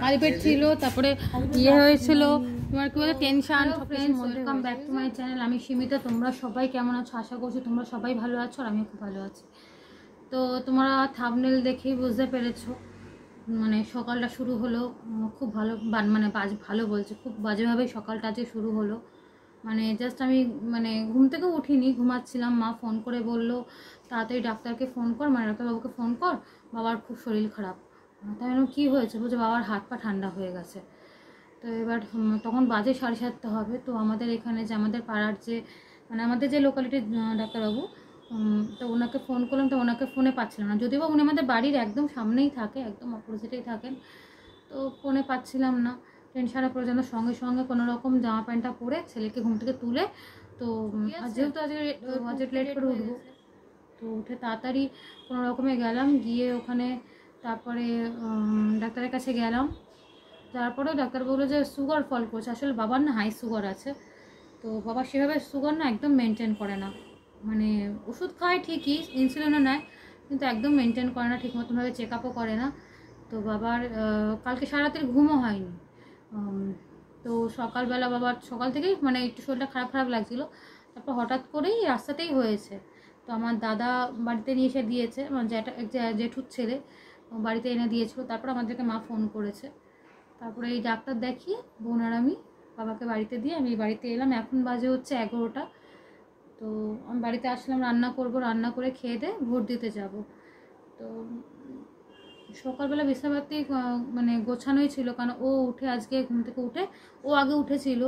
খালি পেট ছিল, তারপরে ইয়ে হয়েছিল তোমার কি বলে tension. Friends, welcome back to my channel. আমি সীমিতা। তোমরা সবাই কেমন আছো? আশা করছি তোমরা সবাই ভালো আছো, আর আমিও খুব ভালো আছি। তো তোমরা থাম্বনেল দেখেই বুঝতে পেরেছো, মানে সকালটা শুরু হলো খুব ভালো, মানে ভালো বলছে, খুব বাজেভাবেই সকালটা আজকে শুরু হলো। মানে জাস্ট আমি মানে ঘুম থেকে উঠিনি, ঘুমাচ্ছিলাম। মা ফোন করে বললো তাড়াতাড়ি ডাক্তারকে ফোন কর, মানে ডাক্তারবাবুকে ফোন কর, বাবার খুব শরীর খারাপ। তাই জন্য কী হয়েছে? বলছে বাবার হাত পা ঠান্ডা হয়ে গেছে। তো এবার তখন বাজে 7:30 হবে। তো আমাদের এখানে যে আমাদের পাড়ার যে মানে আমাদের যে লোকালিটির ডাক্তারবাবু, তো ওনাকে ফোন করলাম, তো ওনাকে ফোনে পাচ্ছিলাম না। যদিও বা উনি আমাদের বাড়ির একদম সামনেই থাকে, একদম অপোজিটেই থাকেন। তো ফোনে পাচ্ছিলাম না। ট্রেন সারা পর্যন্ত সঙ্গে সঙ্গে কোনো রকম জামা প্যান্টটা পরে ছেলেকে ঘুম থেকে তুলে, তো যেহেতু আজকে লেট করে উঠবো, তো উঠে তাড়াতাড়ি কোনো রকমে গেলাম, গিয়ে ওখানে তারপরে ডাক্তারের কাছে গেলাম। তারপরেও ডাক্তার বললো যে সুগার ফল করছে। আসলে বাবার না হাই সুগার আছে। তো বাবা সেভাবে সুগার না একদম মেনটেন করে না, মানে ওষুধ খায় ঠিকই, ইনসুলিনও নেয়, কিন্তু একদম মেনটেন করে না, ঠিক মতনভাবে চেক আপও করে না। তো বাবার কালকে সারা রাতের ঘুমও হয়নি। তো সকালবেলা বাবার সকাল থেকেই মানে একটু শরীরটা খারাপ খারাপ লাগছিলো। তারপর হঠাৎ করেই রাস্তাতেই হয়েছে। তো আমার দাদা বাড়িতে নিয়ে এসে দিয়েছে, আমার জেঠুর ছেলে বাড়িতে এনে দিয়েছিলো। তারপর আমাদেরকে মা ফোন করেছে। তারপরে এই ডাক্তার দেখিয়ে বোন আর আমি বাবাকে বাড়িতে দিয়ে আমি বাড়িতে এলাম। এখন বাজে হচ্ছে 11টা। তো আমি বাড়িতে আসলাম, রান্না করব, রান্না করে খেয়ে দিয়ে ভোট দিতে যাব। তো সকালবেলা বিছানাপাতি মানে গোছানোই ছিল, কারণ ও উঠে আজকে ঘুম থেকে উঠে, ও আগে উঠেছিল,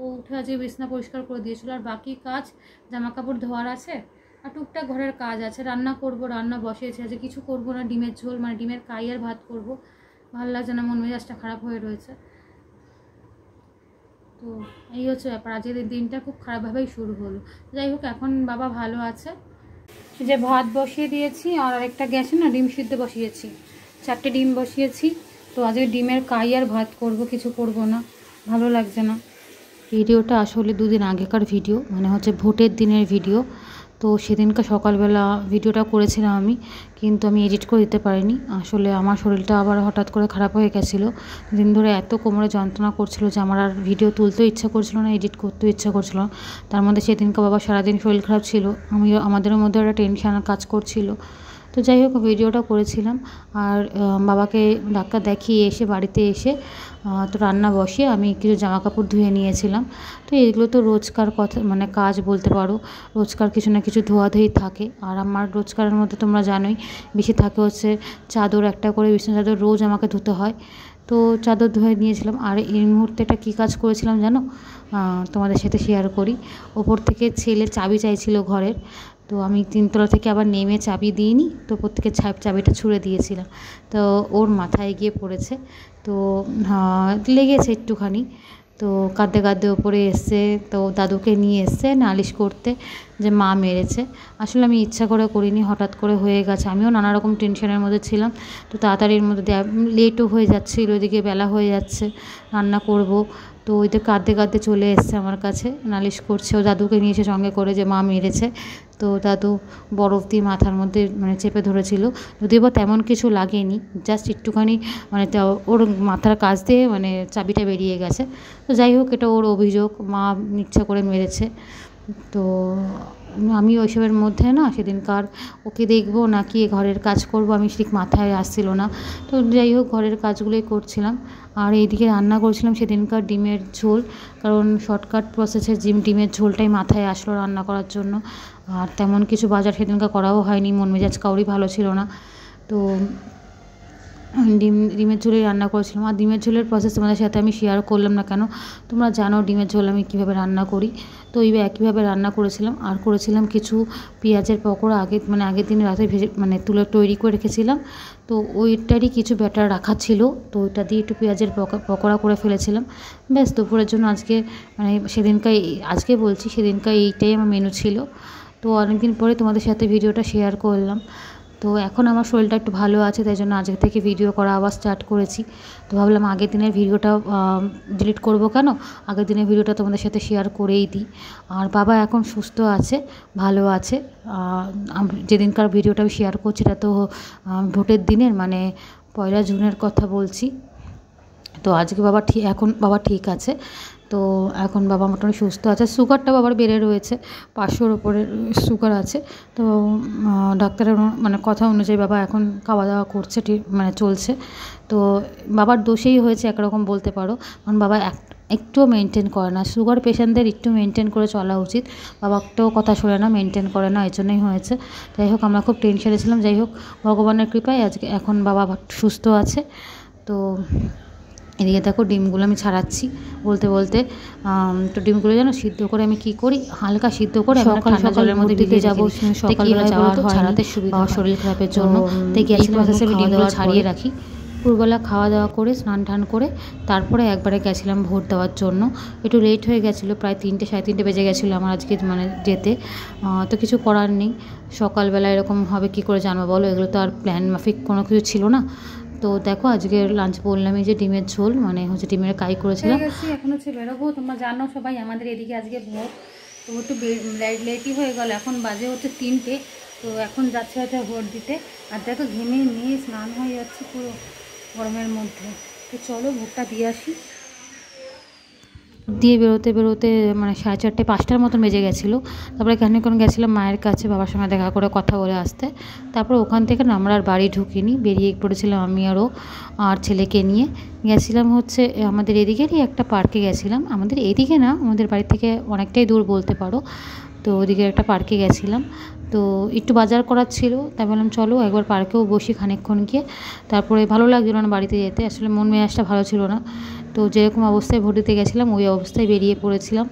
ও উঠে আজকে বিছানা পরিষ্কার করে দিয়েছিল। আর বাকি কাজ জামা কাপড় ধোয়ার আছে, আর টুকটাক ঘরের কাজ আছে। রান্না করব, রান্না বসিয়েছে, আজকে কিছু করব না, ডিমের ঝোল মানে ডিমের কাই আর ভাত করব। ভালো লাগছে না, মন মেজাজটা খারাপ হয়ে রয়েছে। তো এই হচ্ছে ব্যাপার, আজকের দিনটা খুব খারাপভাবেই শুরু হলো। যাই হোক, এখন বাবা ভালো আছে। যে ভাত বসিয়ে দিয়েছি, আর আরেকটা গ্যাসে না ডিম সিদ্ধ বসিয়েছি, 4টে ডিম বসিয়েছি। তো আজকে ডিমের কাই আর ভাত করব, কিছু করব না, ভালো লাগছে না। ভিডিওটা আসলে 2 দিন আগেকার ভিডিও, মানে হচ্ছে ভোটের দিনের ভিডিও। তো সেদিনকার সকালবেলা ভিডিওটা করেছিলাম আমি, কিন্তু আমি এডিট করে দিতে পারিনি। আসলে আমার শরীরটা আবার হঠাৎ করে খারাপ হয়ে গেছিলো। দিন ধরে এত কোমরে যন্ত্রণা করছিল যে আমার আর ভিডিও তুলতেও ইচ্ছা করছিল না, এডিট করতেও ইচ্ছা করছিল না। তার মধ্যে সেদিনকে বাবা সারাদিন শরীর খারাপ ছিল, আমাদের মধ্যে একটা টেনশন কাজ করছিল। তো যাই হোক, ভিডিওটা করেছিলাম। আর বাবাকে ডাক্তার দেখিয়ে এসে বাড়িতে এসে তো রান্না বসিয়ে আমি কিছু জামা কাপড় ধুয়ে নিয়েছিলাম। তো এগুলো তো রোজকার কথা, মানে কাজ বলতে পারো, রোজকার কিছু না কিছু ধোয়াধুয়ি থাকে। আর আমার রোজকারের মধ্যে তোমরা জানোই বেশি থাকে হচ্ছে চাদর, একটা করে বিছানা চাদর রোজ আমাকে ধুতে হয়। তো চাদর ধুয়ে নিয়েছিলাম। আর এই মুহূর্তে একটা কী কাজ করেছিলাম জানো, তোমাদের সাথে শেয়ার করি। ওপর থেকে ছেলে চাবি চাইছিল ঘরের, তো আমি 3 তলা থেকে আবার নেমে চাবি দিইনি, তো ওপর থেকে চাবিটা ছুঁড়ে দিয়েছিলাম। তো ওর মাথায় গিয়ে পড়েছে, তো লেগেছে একটুখানি। তো কাঁদতে কাঁদতে ওপরে এসছে, তো দাদুকে নিয়ে এসছে নালিশ করতে যে মা মেরেছে। আসলে আমি ইচ্ছা করে করিনি, হঠাৎ করে হয়ে গেছে। আমিও নানা রকম টেনশনের মধ্যে ছিলাম। তো তাড়াতাড়ির মধ্যে লেটও হয়ে যাচ্ছিল, ওইদিকে বেলা হয়ে যাচ্ছে, রান্না করব। তো ওইদিকে কাঁদতে কাঁদতে চলে এসছে আমার কাছে, নালিশ করছে। ও দাদুকে নিয়েছে সঙ্গে করে যে মা মেরেছে। তো দাদু বরফ দিয়ে মাথার মধ্যে মানে চেপে ধরেছিল, যদিও বা তেমন কিছু লাগেনি, জাস্ট একটুখানি মানে ওর মাথার কাছ দিয়ে মানে চাবিটা বেরিয়ে গেছে। তো যাই হোক, এটা ওর অভিযোগ, মা ইচ্ছা করে মেরেছে। তো আমি ওইসবের মধ্যে না সেদিনকার ওকে দেখবো নাকি ঘরের কাজ করব আমি ঠিক মাথায় আসছিল না। তো যাই হোক, ঘরের কাজগুলোই করছিলাম। আর এইদিকে রান্না করছিলাম সেদিনকার ডিমের ঝোল, কারণ শর্টকাট প্রসেসে ডিমের ঝোলটাই মাথায় আসলো রান্না করার জন্য। আর তেমন কিছু বাজার সেদিনকার করাও হয়নি, মন মেজাজ কাউরই ভালো ছিল না। তো ডিমের ঝোলই রান্না করেছিলাম। আর ডিমের ঝোলের প্রসেস তোমাদের সাথে আমি শেয়ার করলাম না, কেন তোমরা জানো ডিমের ঝোল আমি কীভাবে রান্না করি। তো একইভাবে রান্না করেছিলাম। আর করেছিলাম কিছু পেঁয়াজের পকোড়া, আগের দিন রাতে মানে তৈরি করে রেখেছিলাম। তো ওইটারই কিছু ব্যাটার রাখা ছিল, তো ওইটা দিয়ে একটু পেঁয়াজের পকোড়া করে ফেলেছিলাম। ব্যাস, দুপুরের জন্য মানে সেদিনকার এইটাই আমার মেনু ছিল। তো অনেকদিন পরে তোমাদের সাথে ভিডিওটা শেয়ার করলাম। তো এখন আমার শরীরটা একটু ভালো আছে, তাই জন্য আজকে থেকে ভিডিও করা আবার স্টার্ট করেছি। তো ভাবলাম আগের দিনের ভিডিওটা ডিলিট করব কেন, আগের দিনের ভিডিওটা তোমাদের সাথে শেয়ার করেই দিই। আর বাবা এখন সুস্থ আছে, ভালো আছে। যেদিনকার ভিডিওটা আমি শেয়ার করছি এটা তো ভোটের দিনের, মানে পয়লা জুনের কথা বলছি। তো আজকে বাবা ঠিক আছে। তো এখন বাবা মোটামুটি সুস্থ আছে। সুগারটা বাবার বেড়ে রয়েছে, 500-র ওপরে সুগার আছে। তো ডাক্তারের মানে কথা অনুযায়ী বাবা এখন খাওয়া দাওয়া করছে, মানে চলছে। তো বাবার দোষেই হয়েছে একরকম বলতে পারো, কারণ বাবা একটুও মেনটেন করে না। সুগার পেশেন্টদের একটু মেনটেন করে চলা উচিত, বাবা একটাও কথা শোনে না, মেনটেন করে না, এই জন্যই হয়েছে। যাই হোক, আমরা খুব টেনশনে ছিলাম। যাই হোক, ভগবানের কৃপায় আজকে এখন বাবা সুস্থ আছে। তো এদিকে দেখো ডিমগুলো আমি ছাড়াচ্ছি বলতে বলতে। তো ডিমগুলো যেন সিদ্ধ করে আমি কী করি, হালকা সিদ্ধ করে ঠান্ডা জলের মধ্যে দিতে যাবো। সকালবেলা যাওয়া তো ছাড়াতে সুবিধা, শরীর খারাপের জন্য। তাই গেছিলাম ডিমগুলো ছাড়িয়ে রাখি। দুপুরবেলা খাওয়া দাওয়া করে স্নান টান করে তারপরে একবারে গেছিলাম ভোট দেওয়ার জন্য। একটু লেট হয়ে গেছিলো, প্রায় 3টে সাড়ে 3টে বেজে গেছিলো আমার আজকে মানে যেতে। তো কিছু করার নেই, সকালবেলা এরকম হবে কী করে জানবো বলো, এগুলো তো আর প্ল্যান মাফিক কোনো কিছু ছিল না। তো দেখো আজকে লাঞ্চ বললামই যে ডিমের ঝোল, মানে হচ্ছে ডিমের কাই করেছিলাম। এখন হচ্ছে বেরোবো, তোমরা জানো সবাই আমাদের এদিকে আজকে ভোট। তো একটু লেটই হয়ে গেল, এখন বাজে হচ্ছে 3টে। তো এখন যাচ্ছে হয়তো ভোট দিতে। আর দেখো ঘেমে নিয়ে স্নান হয়ে যাচ্ছে পুরো গরমের মধ্যে। তো চলো ভোটটা দিয়ে আসি। দিয়ে বেরোতে বেরোতে মানে 4:30 5টার মতন বেজে গেছিলো। তারপরে খানিকক্ষণ গেছিলাম মায়ের কাছে, বাবার সঙ্গে দেখা করে কথা বলে আসতে। তারপর ওখান থেকে না আমরা আর বাড়ি ঢুকিনি, বেরিয়ে পড়েছিলাম আমি আর ছেলেকে নিয়ে। গেছিলাম হচ্ছে আমাদের এদিকেরই একটা পার্কে গেছিলাম, আমাদের এদিকে না, আমাদের বাড়ি থেকে অনেকটাই দূর বলতে পারো। তো ওদিকে একটা পার্কে গেছিলাম। তো একটু বাজার করার ছিল, তাই বললাম চলো একবার পার্কেও বসি খানিকক্ষণ গিয়ে। তারপরে ভালো লাগছিলো না বাড়িতে যেতে, আসলে মন মেজাজটা ভালো ছিল না। তো যেরকম অবস্থায় ভোট দিতে গেছিলাম ওই অবস্থায় বেরিয়ে পড়েছিলাম।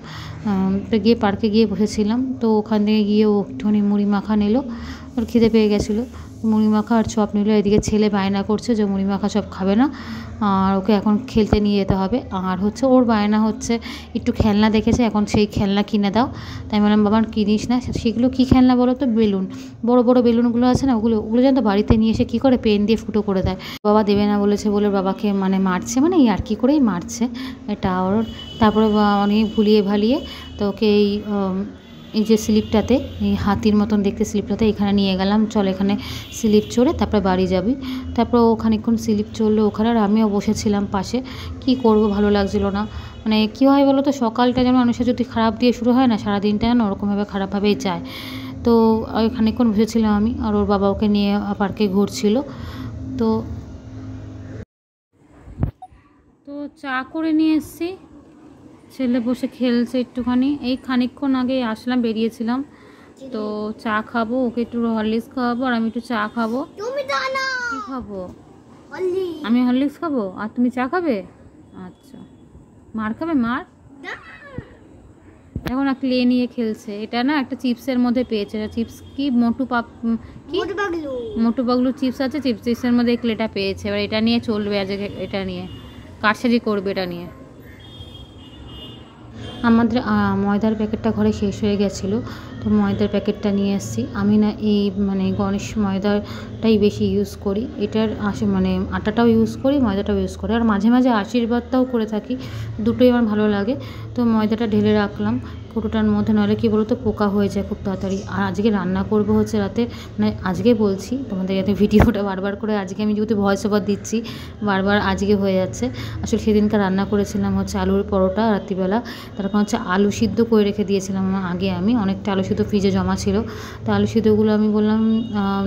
তো গিয়ে পার্কে গিয়ে বসেছিলাম। তো ওখান থেকে গিয়ে ও একটুখানি মুড়ি মাখা নিল, ওর খিদে পেয়ে গেছিলো। মুড়ি মাখা আর চপ নিল। এদিকে ছেলে বায়না করছে যে মুড়ি মাখা চপ খাবে না, আর ওকে এখন খেলতে নিয়ে যেতে হবে। আর হচ্ছে ওর বায়না হচ্ছে একটু খেলনা দেখেছে, এখন সেই খেলনা কিনে দাও। তাই বললাম বাবা কিনিস না। সেগুলো কী খেলনা বলো তো, বেলুন, বড় বড় বেলুনগুলো আছে না, ওগুলো যেন তো বাড়িতে নিয়ে এসে কী করে পেন দিয়ে ফুটো করে দেয়। বাবা দেবে না বলেছে বলে বাবাকে মানে মারছে, মানে আর কি করেই মারছে এটা ওর। তারপরে অনেক ভুলিয়ে ভালিয়ে তো ওকে এই যে স্লিপটাতে, এই হাতির মতন দেখতে স্লিপটাতে এখানে নিয়ে গেলাম, চল এখানে স্লিপ চড়ে তারপরে বাড়ি যাবি। তারপর ও খানিকক্ষণ স্লিপ চড়লো ওখানে, আর আমিও বসেছিলাম পাশে। কি করব, ভালো লাগছিল না। মানে কী হয় বলো তো, সকালটা যেন মানুষের যদি খারাপ দিয়ে শুরু হয় না, সারাদিনটা যেন ওরকমভাবে খারাপভাবেই যায়। তো ওই খানিকক্ষণ বসেছিলাম আমি, আর ওর বাবা ওকে নিয়ে পার্কে ঘুরছিল। তো চা করে নিয়ে এসেছি, ছেলে বসে খেলছে একটুখানি। এই খানিকক্ষণ আগে আসলাম, বেরিয়েছিলাম। তো চা খাবো, ওকে একটু হরলিক্স খাওয়াবো আর আমি একটু চা খাবো। কি খাবো? আমি হরলিক্স খাবো আর তুমি চা খাবে? আচ্ছা, মার খাবে? মার এখন ক্লে নিয়ে খেলছে। এটা না একটা চিপসের মধ্যে পেয়েছে, চিপস কি মোটু পাগলু চিপস আছে, চিপসের মধ্যে ক্লেটা পেয়েছে। এবার এটা নিয়ে চলবে আজকে, এটা নিয়ে কারসাজি করবে এটা নিয়ে। আমাদের ময়দার প্যাকেটটা ঘরে শেষ হয়ে গেছিলো, তো ময়দার প্যাকেটটা নিয়ে এসেছি। আমি না এই মানে গণেশ ময়দাটাই বেশি ইউজ করি, এটার মানে আটাটাও ইউজ করি, ময়দাটাও ইউজ করি, আর মাঝে মাঝে আশীর্বাদটাও করে থাকি, দুটোই আমার ভালো লাগে। তো ময়দাটা ঢেলে রাখলাম কৌটোটার মধ্যে, নাহলে কী বলো তো পোকা হয়ে যায় খুব তাড়াতাড়ি। আর আজকে রান্না করব হচ্ছে রাতে, মানে আজকে বলছি তোমাদের যাতে ভিডিওটা বারবার করে, আজকে আমি যেহেতু ভয়েস ওভার দিচ্ছি বারবার আজকে হয়ে যাচ্ছে। আসলে সেদিনকার রান্না করেছিলাম হচ্ছে আলুর পরোটা রাত্রিবেলা, তার কারণ হচ্ছে আলু সিদ্ধ করে রেখে দিয়েছিলাম আগে, আমি অনেকটা আলু সিদ্ধ ফ্রিজে জমা ছিল। তো আলু সিদ্ধগুলো আমি বললাম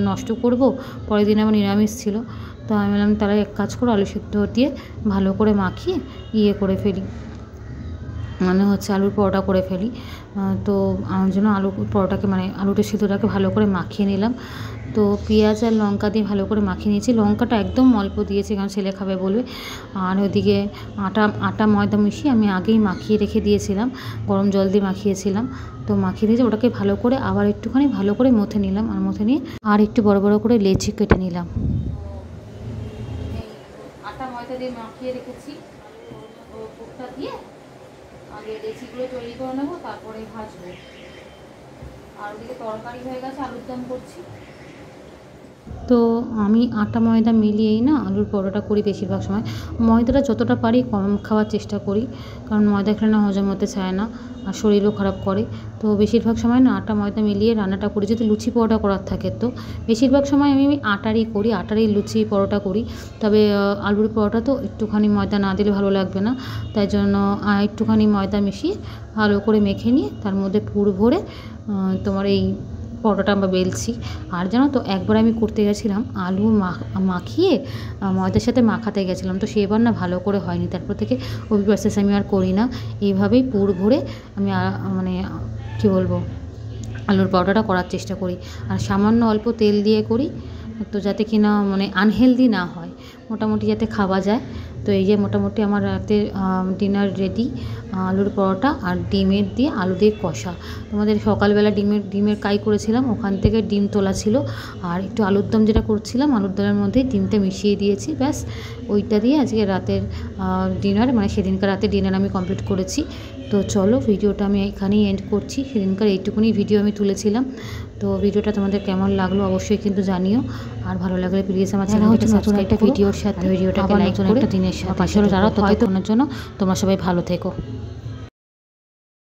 নষ্ট করব, পরের দিন আমার নিরামিষ ছিল। তো আমি বললাম তাহলে এক কাজ করো, আলু সিদ্ধ দিয়ে ভালো করে মাখিয়ে করে ফেলি, মানে হচ্ছে আলুর পরোটা করে ফেলি। তো আমার জন্য আলু পরোটাকে মানে আলুটা সিদ্ধটাকে ভালো করে মাখিয়ে নিলাম। তো পেঁয়াজ আর লঙ্কা দিয়ে ভালো করে মাখিয়ে নিয়েছি, লঙ্কাটা একদম অল্প দিয়েছি কারণ ছেলে খাবে বলবে। আর ওইদিকে আটা ময়দা মিশিয়ে আমি আগেই মাখিয়ে রেখে দিয়েছিলাম, গরম জল দিয়ে মাখিয়েছিলাম। তো মাখিয়ে দিয়েছি, ওটাকে ভালো করে আবার একটুখানি ভালো করে মথে নিলাম, আর মথে নিয়ে আর একটু বড় বড় করে লেচি কেটে নিলাম। আটা ময়দা দিয়ে মাখিয়ে রেখেছি, পুরটা দিয়ে আগে লেচিগুলো তৈরি করে নেবো, তারপরে ভাজবো। আর ওদিকে তরকারি হয়ে গেছে, আলুর দম করছি। তো আমি আটা ময়দা মিলিয়েই না আলুর পরোটা করি বেশিরভাগ সময়। ময়দাটা যতটা পারি কম খাওয়ার চেষ্টা করি, কারণ ময়দা খেলে না হজম হতে চায় না আর শরীরও খারাপ করে। তো বেশিরভাগ সময় না আটা ময়দা মিলিয়ে রান্নাটা করি। যদি লুচি পরোটা করার থাকে তো বেশিরভাগ সময় আমি আটারই করি, আটারই লুচি পরোটা করি। তবে আলুর পরোটা তো একটুখানি ময়দা না দিলে ভালো লাগবে না, তাই জন্য একটুখানি ময়দা মিশিয়ে ভালো করে মেখে নিয়ে তার মধ্যে পুর ভরে তোমার এই পরোটাটা আমরা বেলছি। আর জানো তো একবার আমি করতে গেছিলাম আলু মাখিয়ে ময়দার সাথে মাখাতে গেছিলাম, তো সেবার না ভালো করে হয়নি। তারপর থেকে ওই প্রসেস আমি আর করি না, এইভাবেই পুর ভরে আমি মানে কী বলবো আলুর পরোটাটা করার চেষ্টা করি। আর সামান্য অল্প তেল দিয়ে করি, তো যাতে কিনা মানে আনহেলদি না হয়, মোটামুটি যাতে খাওয়া যায়। তো এই যে মোটামুটি আমার রাতের ডিনার রেডি, আলুর পরোটা আর ডিমের দিয়ে আলু দিয়ে কষা। তোমাদের সকালবেলা ডিমের কাই করেছিলাম, ওখান থেকে ডিম তোলা ছিল, আর একটু আলুর দম যেটা করছিলাম আলুর দমের মধ্যে ডিমটা মিশিয়ে দিয়েছি, ব্যাস ওইটা দিয়ে আজকে রাতের ডিনার মানে সেদিনকার রাতের ডিনার আমি কমপ্লিট করেছি। তো চলো ভিডিওটা আমি এখানেই এন্ড করছি। সেদিনকার এইটুকুনি ভিডিও আমি তুলেছিলাম। তো ভিডিওটা তোমাদের কেমন লাগলো অবশ্যই কিন্তু জানিও, আর ভালো লাগলে প্লিজ আমার চ্যানেলটা সাবস্ক্রাইব একটা ভিডিওর সাথে ভিডিওটাকে লাইক করে একটা দিনের সাথে পাশে যারা ততক্ষণের জন্য তোমরা সবাই ভালো থেকো।